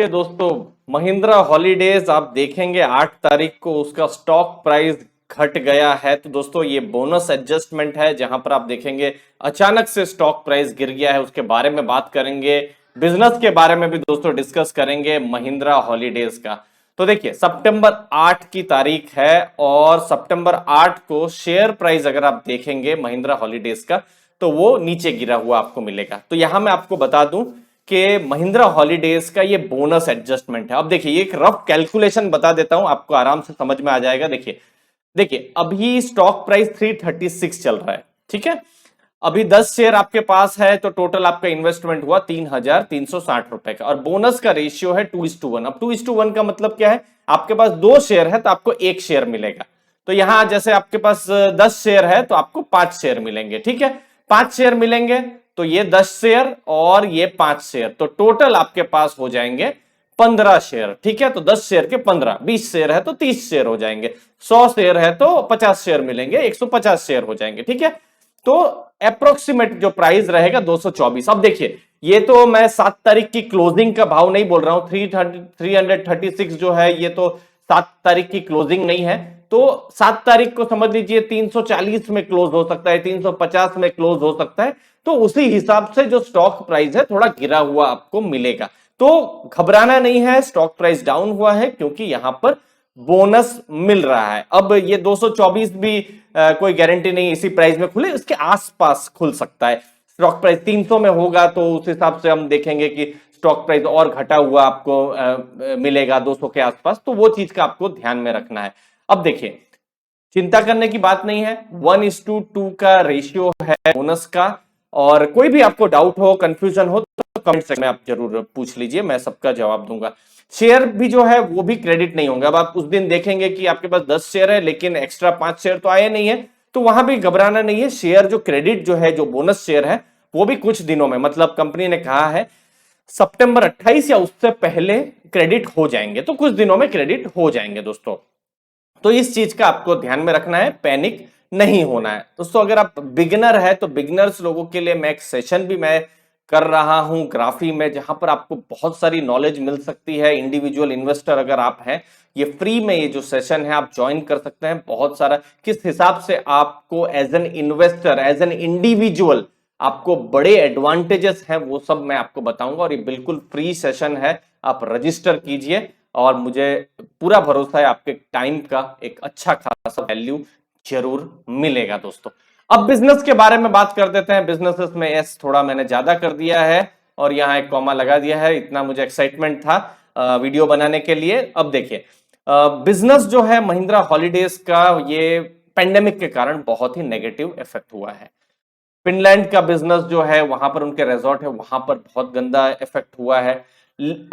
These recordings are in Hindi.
ओके दोस्तों, महिंद्रा हॉलीडेज आप देखेंगे 8 तारीख को उसका स्टॉक प्राइस घट गया है। तो दोस्तों ये बोनस एडजस्टमेंट है जहां पर आप देखेंगे अचानक से स्टॉक प्राइस गिर गया है। उसके बारे में बात करेंगे, बिजनेस के बारे में भी दोस्तों डिस्कस करेंगे महिंद्रा हॉलीडेज का। तो देखिए सितंबर 8 की तारीख है और सितंबर 8 को शेयर प्राइस अगर आप देखेंगे महिंद्रा हॉलीडेज का तो वो नीचे गिरा हुआ आपको मिलेगा। तो यहां मैं आपको बता दूं कि महिंद्रा हॉलीडेज का ये बोनस एडजस्टमेंट है। अब देखिए ये एक रफ कैलकुलेशन बता देता हूं, आपको आराम से समझ में आ जाएगा। देखिए देखिए अभी स्टॉक प्राइस 336 चल रहा है, ठीक है। अभी 10 शेयर आपके पास है तो टोटल आपका इन्वेस्टमेंट हुआ 3,360 रुपए का और बोनस का रेशियो है 2:1। अब 2:1 का मतलब क्या है, आपके पास 2 शेयर है तो आपको 1 शेयर मिलेगा। तो यहां जैसे आपके पास 10 शेयर है तो आपको 5 शेयर मिलेंगे, ठीक है। 5 शेयर मिलेंगे तो ये 10 शेयर और ये 5 शेयर, तो टोटल आपके पास हो जाएंगे 15 शेयर, ठीक है। तो 10 शेयर के 15, 20 शेयर है तो 30 शेयर हो जाएंगे, 100 शेयर है तो 50 शेयर मिलेंगे, 150 शेयर हो जाएंगे, ठीक है। तो अप्रोक्सीमेट जो प्राइस रहेगा 224। अब देखिए ये तो मैं 7 तारीख की क्लोजिंग का भाव नहीं बोल रहा हूं, 336 जो है ये तो 7 तारीख की क्लोजिंग नहीं है। तो 7 तारीख को समझ लीजिए 340 में क्लोज हो सकता है, 350 में क्लोज हो सकता है। तो उसी हिसाब से जो स्टॉक प्राइस है थोड़ा गिरा हुआ आपको मिलेगा। तो घबराना नहीं है, स्टॉक प्राइस डाउन हुआ है क्योंकि यहां पर बोनस मिल रहा है। अब ये 224 भी कोई गारंटी नहीं इसी प्राइस में खुले, इसके आसपास खुल सकता है। स्टॉक प्राइस 300 में होगा तो उस हिसाब से हम देखेंगे कि स्टॉक प्राइस और घटा हुआ आपको मिलेगा 200 के आसपास, तो वो चीज का आपको ध्यान में रखना है। अब देखिए चिंता करने की बात नहीं है, 1:2 का रेशियो है बोनस का। और कोई भी आपको डाउट हो, कंफ्यूजन हो तो कमेंट सेक्शन में आप जरूर पूछ लीजिए, मैं सबका जवाब दूंगा। शेयर भी जो है वो भी क्रेडिट नहीं होंगे। अब आप उस दिन देखेंगे कि आपके पास 10 शेयर है लेकिन एक्स्ट्रा 5 शेयर तो आए नहीं है, तो वहां भी घबराना नहीं है। शेयर जो क्रेडिट जो है, जो बोनस शेयर है वो भी कुछ दिनों में, मतलब कंपनी ने कहा है सितंबर 28 या उससे पहले क्रेडिट हो जाएंगे, तो कुछ दिनों में क्रेडिट हो जाएंगे दोस्तों। तो इस चीज का आपको ध्यान में रखना है, पैनिक नहीं होना है दोस्तों। अगर आप बिगिनर है तो बिगिनर्स लोगों के लिए मैं एक सेशन भी मैं कर रहा हूं ग्राफी में, जहां पर आपको बहुत सारी नॉलेज मिल सकती है। इंडिविजुअल इन्वेस्टर अगर आप हैं, ये फ्री में ये जो सेशन है आप ज्वाइन कर सकते हैं। बहुत सारा किस हिसाब से आपको as an investor, as an individual आपको बड़े एडवांटेजेस हैं वो सब मैं आपको बताऊंगा। और ये बिल्कुल फ्री सेशन है, आप रजिस्टर कीजिए और मुझे पूरा भरोसा है आपके टाइम का एक अच्छा खासा वैल्यू जरूर मिलेगा दोस्तों। अब बिजनेस के बारे में बात कर देते हैं। बिजनेसेस में एस थोड़ा मैंने ज्यादा कर दिया है और यहाँ एक कॉमा लगा दिया है, इतना मुझे एक्साइटमेंट था वीडियो बनाने के लिए। अब देखिए बिजनेस जो है महिंद्रा हॉलीडेज का, ये पेंडेमिक के कारण बहुत ही नेगेटिव इफेक्ट हुआ है। फिनलैंड का बिजनेस जो है वहां पर उनके रिजॉर्ट है, वहां पर बहुत गंदा इफेक्ट हुआ है।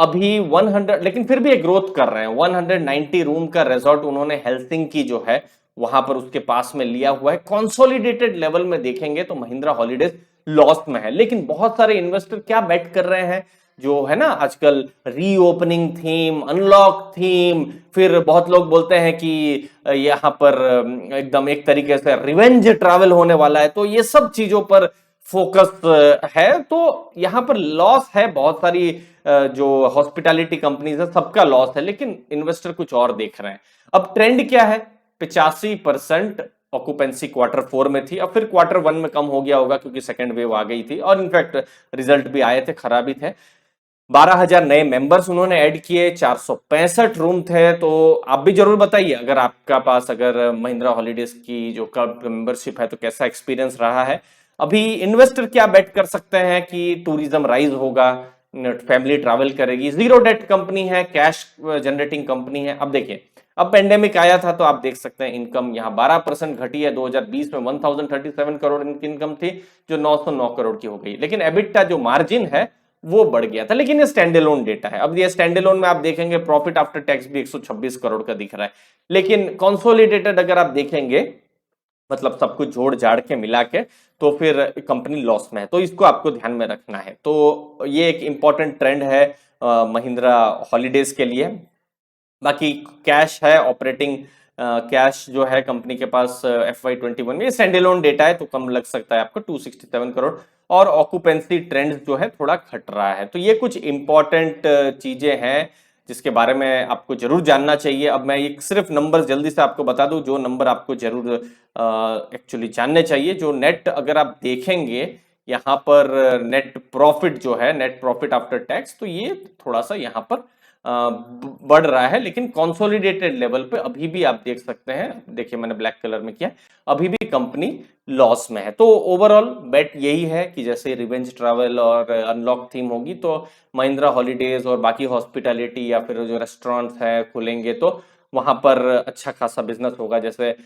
अभी 100, लेकिन फिर भी एक ग्रोथ कर रहे हैं। 190 रूम का रिजॉर्ट उन्होंने हेल्सिंकी जो है वहां पर उसके पास में लिया हुआ है। कंसोलिडेटेड लेवल में देखेंगे तो महिंद्रा हॉलीडेज लॉस में है, लेकिन बहुत सारे इन्वेस्टर क्या बेट कर रहे हैं, जो है ना आजकल रीओपनिंग थीम, अनलॉक थीम, फिर बहुत लोग बोलते हैं कि यहाँ पर एकदम एक तरीके से रिवेंज ट्रैवल होने वाला है, तो ये सब चीजों पर फोकस है। तो यहाँ पर लॉस है, बहुत सारी जो हॉस्पिटैलिटी कंपनीज है सबका लॉस है, लेकिन इन्वेस्टर कुछ और देख रहे हैं। अब ट्रेंड क्या है, 85% ऑक्यूपेंसी Q4 में थी, अब फिर Q1 में कम हो गया होगा क्योंकि सेकेंड वेव आ गई थी और इनफैक्ट रिजल्ट भी आए थे, खराब ही थे। 12,000 नए मेंबर्स उन्होंने ऐड किए, 465 रूम थे। तो आप भी जरूर बताइए अगर आपका पास अगर महिंद्रा हॉलीडेज की जो क्लब मेंबरशिप है तो कैसा एक्सपीरियंस रहा है। अभी इन्वेस्टर क्या बेट कर सकते हैं कि टूरिज्म राइज होगा, फैमिली ट्रैवल करेगी, जीरो डेट कंपनी है, कैश जनरेटिंग कंपनी है। अब देखिए अब पेंडेमिक आया था तो आप देख सकते हैं इनकम यहाँ 12% घटी है। 2020 में 1037 करोड़ इनकी इनकम थी जो 909 करोड़ की हो गई, लेकिन एबिटा जो मार्जिन है वो बढ़ गया था। लेकिन ये स्टैंडअलोन डेटा है। अब ये स्टैंडअलोन में आप देखेंगे प्रॉफिट आफ्टर टैक्स भी 126 करोड़ का दिख रहा है, लेकिन कंसोलिडेटेड अगर आप देखेंगे मतलब सब कुछ जोड़ जाड़ के मिला के तो फिर कंपनी लॉस में है। तो इसको आपको ध्यान में रखना है। तो ये एक इंपॉर्टेंट ट्रेंड है महिंद्रा हॉलीडेज के लिए। बाकी कैश है, ऑपरेटिंग कैश जो है कंपनी के पास FY21 में, स्टैंड अलोन डेटा है तो कम लग सकता है आपको 267 करोड़, और ऑक्यूपेंसी ट्रेंड जो है थोड़ा घट रहा है। तो ये कुछ इंपॉर्टेंट चीजें हैं जिसके बारे में आपको जरूर जानना चाहिए। अब मैं एक सिर्फ नंबर जल्दी से आपको बता दूं, जो नंबर आपको जरूर एक्चुअली जानने चाहिए। जो नेट अगर आप देखेंगे यहाँ पर नेट प्रॉफिट जो है, नेट प्रॉफिट आफ्टर टैक्स, तो ये थोड़ा सा यहाँ पर बढ़ रहा है, लेकिन कंसोलिडेटेड लेवल पे अभी भी आप देख सकते हैं, देखिए मैंने ब्लैक कलर में किया, अभी भी कंपनी लॉस में है। तो ओवरऑल बेट यही है कि जैसे रिवेंज ट्रैवल और अनलॉक थीम होगी तो महिंद्रा हॉलीडेज और बाकी हॉस्पिटैलिटी या फिर जो रेस्टोरेंट्स है खुलेंगे तो वहां पर अच्छा खासा बिजनेस होगा। जैसे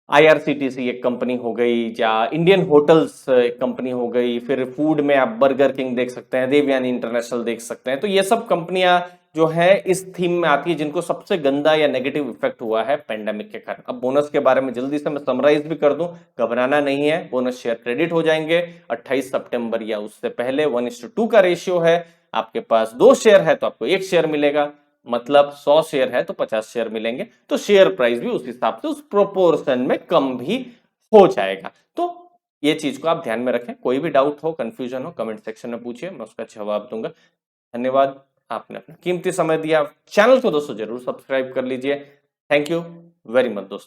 IRCTC एक कंपनी हो गई, या इंडियन होटल्स एक कंपनी हो गई, फिर फूड में आप बर्गर किंग देख सकते हैं, देवयानी इंटरनेशनल देख सकते हैं। तो ये सब कंपनियां जो है इस थीम में आती है जिनको सबसे गंदा या नेगेटिव इफेक्ट हुआ है पेंडेमिक के कारण। अब बोनस के बारे में जल्दी से मैं समराइज भी कर दूं, घबराना नहीं है, बोनस शेयर क्रेडिट हो जाएंगे 28 सितंबर या उससे पहले। 1:2 का रेशियो है, आपके पास 2 शेयर है तो आपको 1 शेयर मिलेगा, मतलब 100 शेयर है तो 50 शेयर मिलेंगे। तो शेयर प्राइस भी उस हिसाब से उस प्रोपोर्शन में कम भी हो जाएगा। तो ये चीज को आप ध्यान में रखें। कोई भी डाउट हो, कंफ्यूजन हो, कमेंट सेक्शन में पूछिए, मैं उसका जवाब दूंगा। धन्यवाद, आपने अपना कीमती समय दिया। चैनल को दोस्तों जरूर सब्सक्राइब कर लीजिए। थैंक यू वेरी मच दोस्तों।